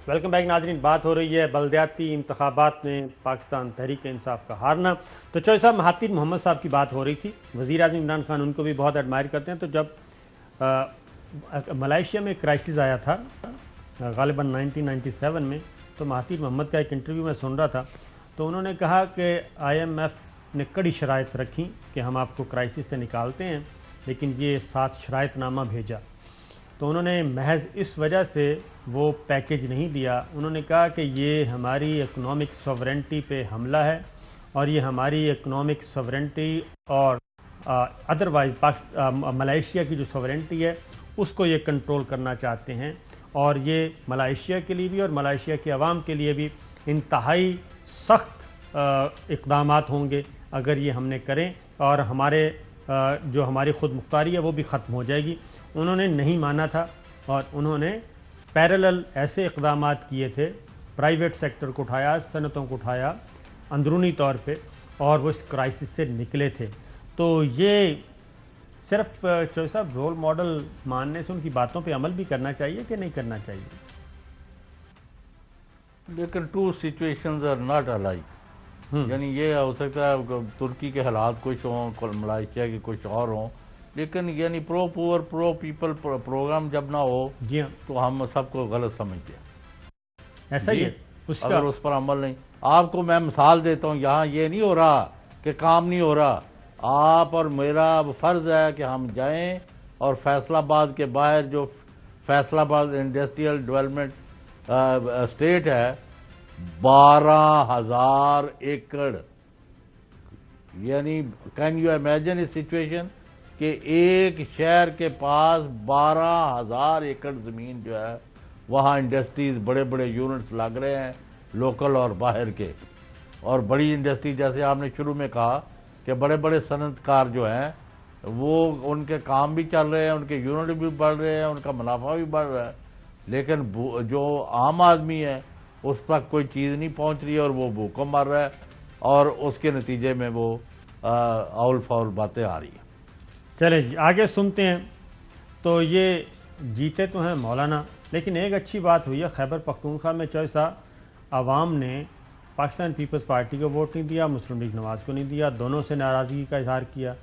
Welcome back ناظرین. بات ہو رہی ہے بلدیاتی انتخابات میں پاکستان تحریک انصاف کا ہارنا. تو چوہدری صاحب مہاتیر محمد صاحب کی بات ہو رہی تھی. وزیر اعظم عمران خان ان کو بھی بہت ایڈمائر کرتے ہیں. تو جب ملائیشیا میں کرائسس آیا تھا غالباً 1997 میں، تو مہاتیر محمد کا ایک انٹرویو میں سن رہا تھا، تو انہوں نے کہا کہ IMF نے کڑی شرائط رکھی کہ ہم آپ کو کرائسس سے نکالتے ہیں، لیکن یہ ساتھ شرائط نامہ بھیجا. تو انہوں نے محض اس وجہ سے وہ پیکیج نہیں دیا. انہوں نے کہا کہ یہ ہماری اکنامک سوورنٹی پہ حملہ ہے، اور یہ ہماری اکنامک سوورنٹی اور ادروائز ملائیشیا کی جو سوورنٹی ہے اس کو یہ کنٹرول کرنا چاہتے ہیں، اور یہ ملائیشیا کے لیے بھی اور ملائیشیا کے عوام کے لیے بھی انتہائی سخت اقدامات ہوں گے اگر یہ ہم نے کریں، اور جو ہماری خود مختاری ہے وہ بھی ختم ہو جائے گی. انہوں نے نہیں مانا تھا، اور انہوں نے پیرالل ایسے اقدامات کیے تھے، پرائیویٹ سیکٹر کو اٹھایا، صنعتوں کو اٹھایا اندرونی طور پہ، اور وہ اس کرائسس سے نکلے تھے. تو یہ صرف چوہدری صاحب رول ماڈل ماننے سے ان کی باتوں پہ عمل بھی کرنا چاہیے کہ نہیں کرنا چاہیے؟ لیکن two situations are not alike. یعنی یہ ہو سکتا ہے ترکی کے حالات کچھ ہوں، ملائیشیا کے کچھ اور ہوں، لیکن یعنی پرو پور پرو پیپل پروگرام جب نہ ہو جی ہاں، تو ہم سب کو غلط سمجھتے ہیں. ایسا ہی ہے. اگر اس پر عمل نہیں، آپ کو میں مثال دیتا ہوں، یہاں یہ نہیں ہو رہا کہ کام نہیں ہو رہا. آپ اور میرا فرض ہے کہ ہم جائیں اور فیصل آباد کے باہر جو فیصل آباد انڈسٹریل ڈیولپمنٹ اسٹیٹ ہے، 12,000 ایکڑ. یعنی can you imagine a situation کہ ایک شہر کے پاس 12,000 ایکڑ زمین جو ہے، وہاں انڈسٹریز بڑے بڑے یونٹس لگ رہے ہیں، لوکل اور باہر کے. اور بڑی انڈسٹری جیسے آپ نے شروع میں کہا کہ بڑے بڑے صنعت کار جو ہیں وہ ان کے کام بھی چل رہے ہیں، ان کے یونٹ بھی بڑھ رہے ہیں، ان کا منافع بھی بڑھ رہا ہے، لیکن جو عام آدمی ہے اس تک کوئی چیز نہیں پہنچ رہی ہے، اور وہ بھوکوں مر رہا ہے، اور اس کے نتیجے میں وہ اول فاول باتیں آ رہی ہیں. چلیں جی آگے سنتے ہیں. تو یہ جیتے تو ہیں مولانا، لیکن ایک اچھی بات ہوئی ہے خیبر پختونخوا میں. چوہدری صاحب عوام نے پاکستان پیپلز پارٹی کو ووٹ نہیں دیا، مسلم لیگ نواز کو نہیں دیا، دونوں سے ناراضگی کا اظہار کیا.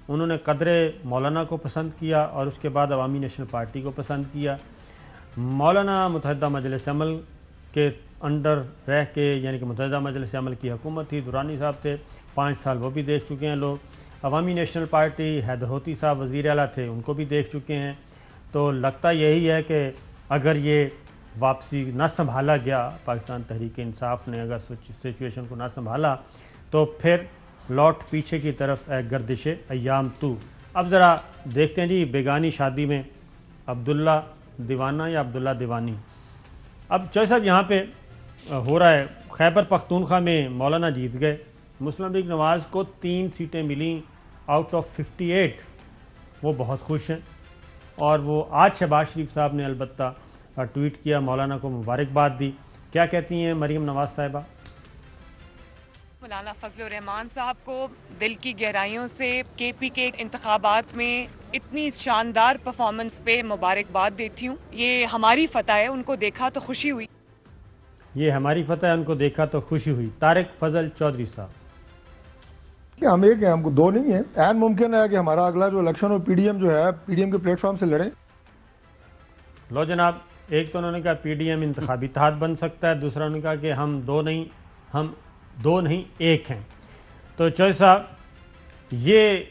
انہوں نے قدر مولانا کو پسند کیا، اور اس کے بعد عوامی نیشنل پارٹی کو پسند کیا. مولانا متحدہ مجلس عمل کے انڈر رہ کے، یعنی کہ متحدہ مجلس عمل کی حکومت تھی، درانی صاحب تھے، 5 سال وہ بھی دیکھ چکے ہیں لوگ. عوامی نیشنل پارٹی حیدر ہوتی صاحب وزیر اعلیٰ تھے، ان کو بھی دیکھ چکے ہیں. تو لگتا یہی ہے کہ اگر یہ واپسی نہ سنبھالا گیا، پاکستان تحریک انصاف نے اگر سچویشن کو نہ سنبھالا، تو پھر لوٹ پیچھے کی طرف گردش ایام تو. اب ذرا دیکھتے ہیں جی بیگانی شادی میں عبداللہ دیوانہ یا عبداللہ دیوانی. اب چوہدری صاحب یہاں پہ ہو رہا ہے خیبر پختونخوا میں مولانا جیت گئے، مسلم لیگ نواز کو 3 سیٹیں ملیں آؤٹ آف 58. وہ بہت خوش ہیں، اور وہ آج شہباز شریف صاحب نے البتہ ٹویٹ کیا، مولانا کو مبارکباد دی. کیا کہتی ہیں مریم نواز صاحبہ؟ مولانا فضل الرحمان صاحب کو دل کی گہرائیوں سے KP کے انتخابات میں اتنی شاندار پرفارمنس پہ مبارکباد دیتی ہوں. یہ ہماری فتح ہے، ان کو دیکھا تو خوشی ہوئی. یہ ہماری فتح ہے، ان کو دیکھا تو خوشی ہوئی. طارق فضل چودھری صاحب. ہم ایک ہیں، ہم کو دو نہیں ہیں. عین ممکن ہے کہ ہمارا اگلا جو الیکشن ہو PDM جو ہے PDM کے پلیٹ فارم سے لڑیں. لو جناب، ایک تو انہوں نے کہا PDM انتخابی اتحاد بن سکتا ہے، دوسرا انہوں نے کہا کہ ہم دو نہیں ایک ہیں. تو چوہدری صاحب یہ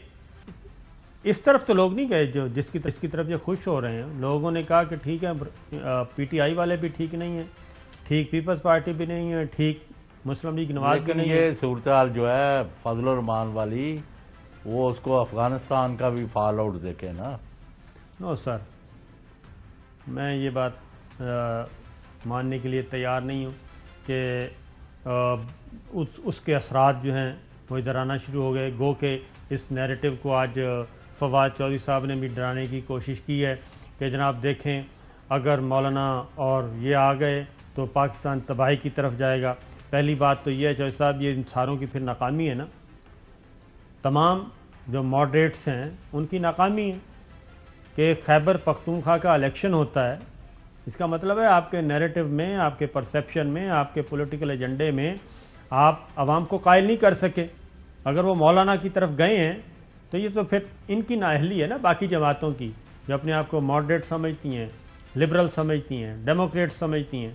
اس طرف تو لوگ نہیں گئے جو جس کی طرف یہ خوش ہو رہے ہیں. لوگوں نے کہا کہ ٹھیک ہے PTI والے بھی ٹھیک نہیں ہیں، ٹھیک پیپلز پارٹی بھی نہیں ہے، ٹھیک مسلم لیگ نواز بھی نہیں ہے. یہ صورتحال جو ہے فضل الرحمان والی، وہ اس کو افغانستان کا بھی فال آؤٹ دیکھے نا. نو سر، میں یہ بات ماننے کے لیے تیار نہیں ہوں کہ اس کے اثرات جو ہیں وہ ادھر آنا شروع ہو گئے. گو کہ اس نیریٹو کو آج فواد چودھری صاحب نے بھی ڈرانے کی کوشش کی ہے کہ جناب دیکھیں اگر مولانا اور یہ آ گئے تو پاکستان تباہی کی طرف جائے گا. پہلی بات تو یہ ہے چودھری صاحب، یہ ان ساروں کی پھر ناکامی ہے نا، تمام جو ماڈریٹس ہیں ان کی ناکامی ہے کہ خیبر پختونخوا کا الیکشن ہوتا ہے اس کا مطلب ہے آپ کے نیریٹو میں، آپ کے پرسیپشن میں، آپ کے پولیٹیکل ایجنڈے میں آپ عوام کو قائل نہیں کر سکے. اگر وہ مولانا کی طرف گئے ہیں تو یہ تو پھر ان کی نااہلی ہے نا، باقی جماعتوں کی جو اپنے آپ کو ماڈریٹ سمجھتی ہیں، لبرل سمجھتی ہیں، ڈیموکریٹ سمجھتی ہیں.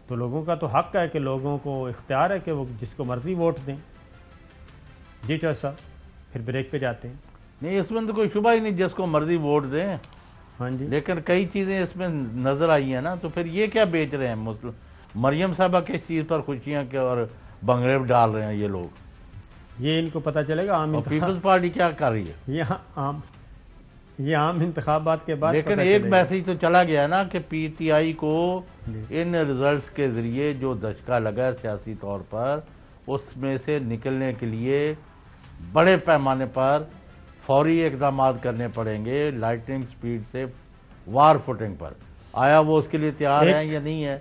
تو لوگوں کا تو حق ہے کہ لوگوں کو اختیار ہے کہ وہ جس کو مرضی ووٹ دیں. جی چوہدری صاحب، پھر بریک پہ جاتے ہیں. نہیں، اس میں تو کوئی شبہ ہی نہیں، جس کو مرضی ووٹ دیں. ہاں جی. لیکن کئی چیزیں اس میں نظر آئی ہیں نا، تو پھر یہ کیا بیچ رہے ہیں مسلم؟ مریم صاحبہ کس چیز پر خوشیاں کے اور بنگڑے ڈال رہے ہیں یہ لوگ؟ یہ ان کو پتہ چلے گا عام اور پیپلز پارٹی کیا کر رہی ہے؟ یہ عام انتخابات کے بعد. لیکن ایک میسیج تو چلا گیا نا کہ پی ٹی آئی کو ان ریزلٹس کے ذریعے جو دھچکا لگا ہے سیاسی طور پر، اس میں سے نکلنے کے لیے بڑے پیمانے پر فوری اقدامات کرنے پڑیں گے، لائٹنگ سپیڈ سے وار فوٹنگ پر. آیا وہ اس کے لیے تیار ہیں یا نہیں ہے؟